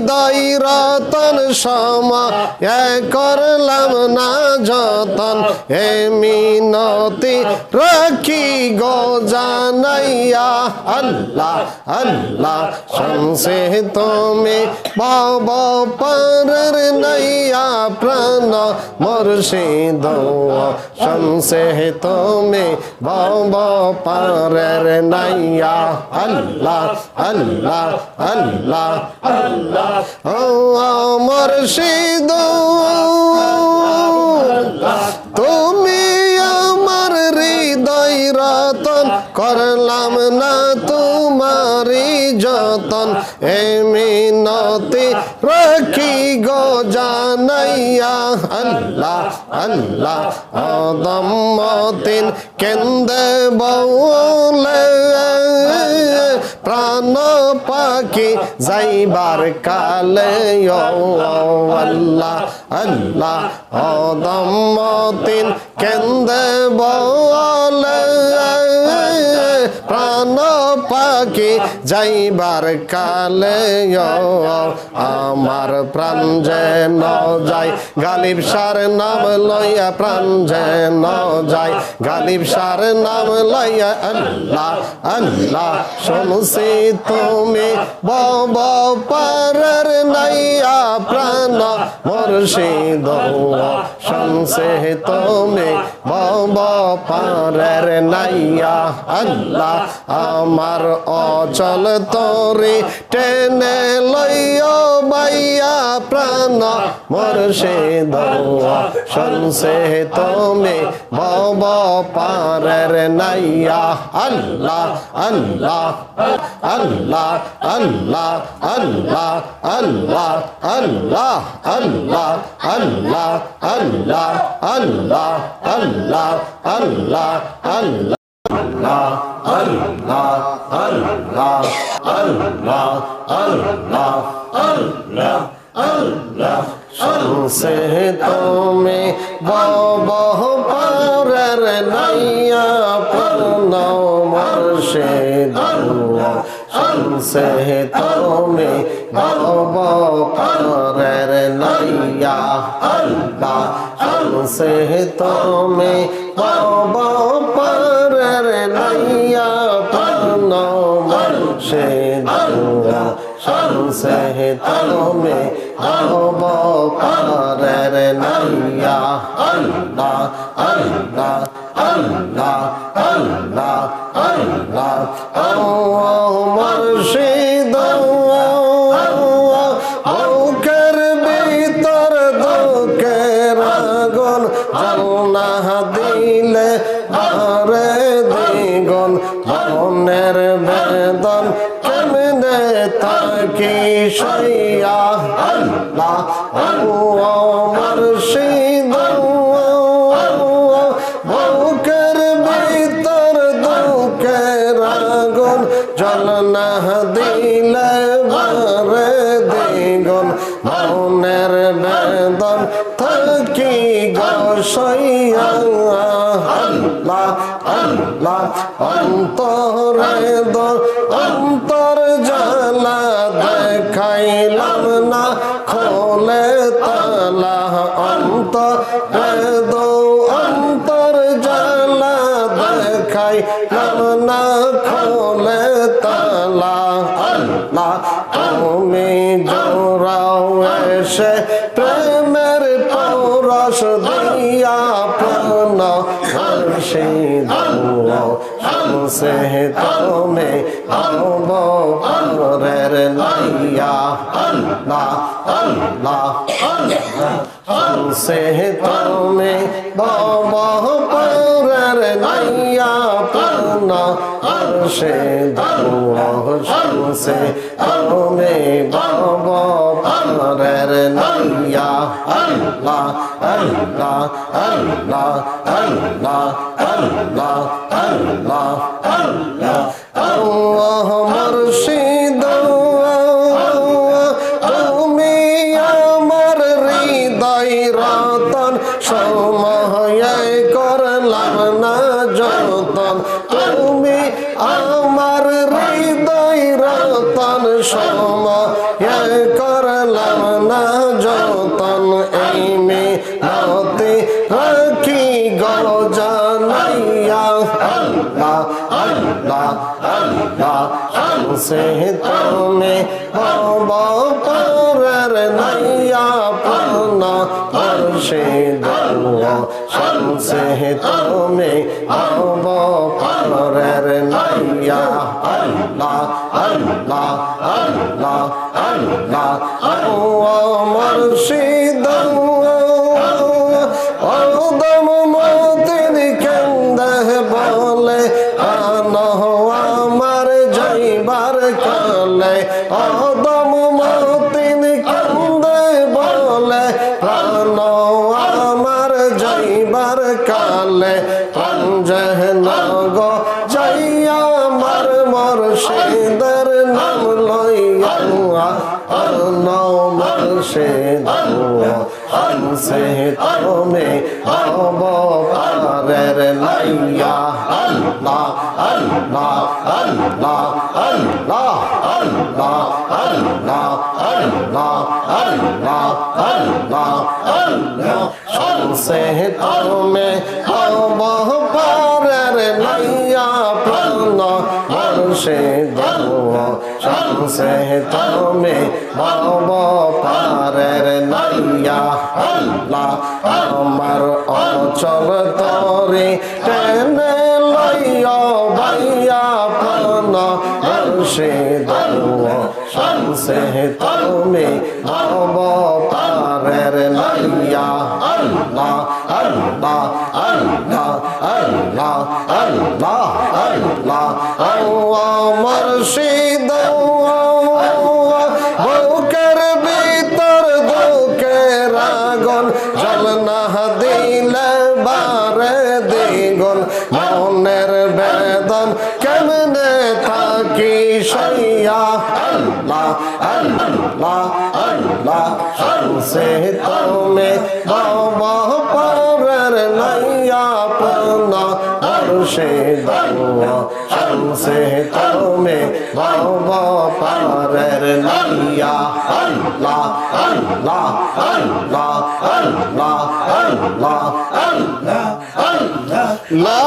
হৃদয় রতন সময় করলাম না যতন এ মিনতি রাখি গো জানাইয়া আল্লাহ আল্লাহ শুনছে তুমি ভব পারের নাইয়া প্রাণ মুর্শিদ শুনছে তুমি ভব পারের নাইয়া আল্লাহ আল্লাহ আল্লাহ আল্লাহ ও মুর্শিদ তুমি আমার হৃদয় রতন করলাম না তোমারি যতন এ মিনতি রাখি গো জানাইয়া আল্লাহ আল্লাহ আদম মতিন কেন্দে বলে প্রাণ পাখি যাইবার কালে আল্লাহ আল্লাহ আদম মতিন কেন্দে বলে প্রাণ পাখি যাইবার কালে আমার প্রাণ যেন যায় গালিব সার নাম লইয়া প্রাণ যেন যায় গালিব সার নাম লইয়া আল্লাহ আল্লাহ শুনছি তুমি বব পারের নাইয়া প্রাণ মুর্শিদ শুনছে তুমি বব পারের নাইয়া আল্লাহ আমার অচল তরি টেনে লইয়া বাইয়া প্রাণ মুর্শিদ শুনছে তুমি বব পারের নাইয়া আল্লাহ আল্লাহ আল্লাহ আল্লাহ আল্লাহ আল্লাহ আল্লাহ আল্লাহ আল্লাহ আল্লাহ আল্লাহ আল্লাহ আল্লাহ আল্লাহ Allah, Allah, Allah, Allah, Allah, Allah, Allah, শুনছে তুমি বব পারের নাইয়া প্রাণ মুর্শিদ শুনছে তুমি বব পারের নাইয়া আল্লাহ শুনছে তুমি বব পারের নাইয়া প্রাণ মুর্শিদ শুনছে তুমি বব পারের নাইয়া আল্লাহ আল্লাহ আল্লাহ আল্লাহ আল্লাহ ও মুর্শিদ বুকের ভিতর দুঃখের আগুন জ্বালা দিলে আরে দ্বিগুণ মনের বেদন কেমনে থাকি সইয়া আল্লাহ ও মুর্শিদ বুকের ভিতর দুঃখের আগুন জ্বালা দিলে বারে দ্বিগুণ মনের বেদন থাকি গসইয়া আল্লাহ আল্লাহ অন্তরে অন্তর জ্বালা দেখাইলাম না খোলে তালা অন্তরে অন্তর জ্বালা দেখাইলাম না খোলে তালা আল্লাহ তুমি জোড়াও এসে প্রেমের পরশ দিয়া প্রাণ মুর্শিদ শুনছে তুমি বব পারের নাইয়া আল্লাহ আল্লাহ শুনছে তুমি বব পারের নাইয়া প্রাণ মুর্শিদ শুনছে তুমি বব পারের নাইয়া আল্লাহ আল্লাহ আল্লাহ আল্লাহ আল্লাহ আল্লাহ আল্লাহ আল্লাহ মুর্শিদ তুমি আমার হৃদয় রতন সময় করলাম না যতন তুমি আমার হৃদয় রতন সময় কর আল্লাহ আল্লাহ শামসে তুমি ভব পারের নাইয়া প্রাণ মুর্শিদ শামসে তুমি ভব পারের নাইয়া আল্লাহ আল্লাহ আল্লাহ আল্লাহ মুর্শিদ দম মতিন কেন্দে বলে আমার যাইবার কালে দম মতিন কেন্দে বলে প্রাণ আমার যাইবার কালে যেন গো যাইয়া আমার মুর্শিদের নাম লইয়া মুর্শিদ শামসে তুমি ভব পারের নাইয়া আল্লাহ আল্লাহ আল্লাহ আল্লাহ আল্লাহ আল্লাহ আল্লাহ আল্লাহ আল্লাহ আল্লাহ শামসে তুমি ভব পারের নাইয়া প্রাণ মুর্শিদ শামসে তুমি ভব পারের নাইয়া আল্লাহ আমার অচল তরে টেনে লইয়া বাইয়া প্রাণ মুর্শিদ শামসে তুমি ভব পারের নাইয়া আল্লাহ আল্লাহ আল্লাহ আল্লাহ আল্লাহ আল্লাহ মুর্শিদ বুকের ভিতর দুঃখের আগুন জ্বলনা দিলে বারে দ্বিগুণ মনের বেদন কেমনে থাকি সইয়া আল্লাহ আল্লাহ আল্লাহ শামসে তুমি ভব পারের নাইয়া প্রাণ মুর্শিদ শামসে তুমি ভব পারের নাইয়া আল্লাহ আল্লাহ আল্লাহ আল্লাহ আল্লাহ আল্লাহ আল্লাহ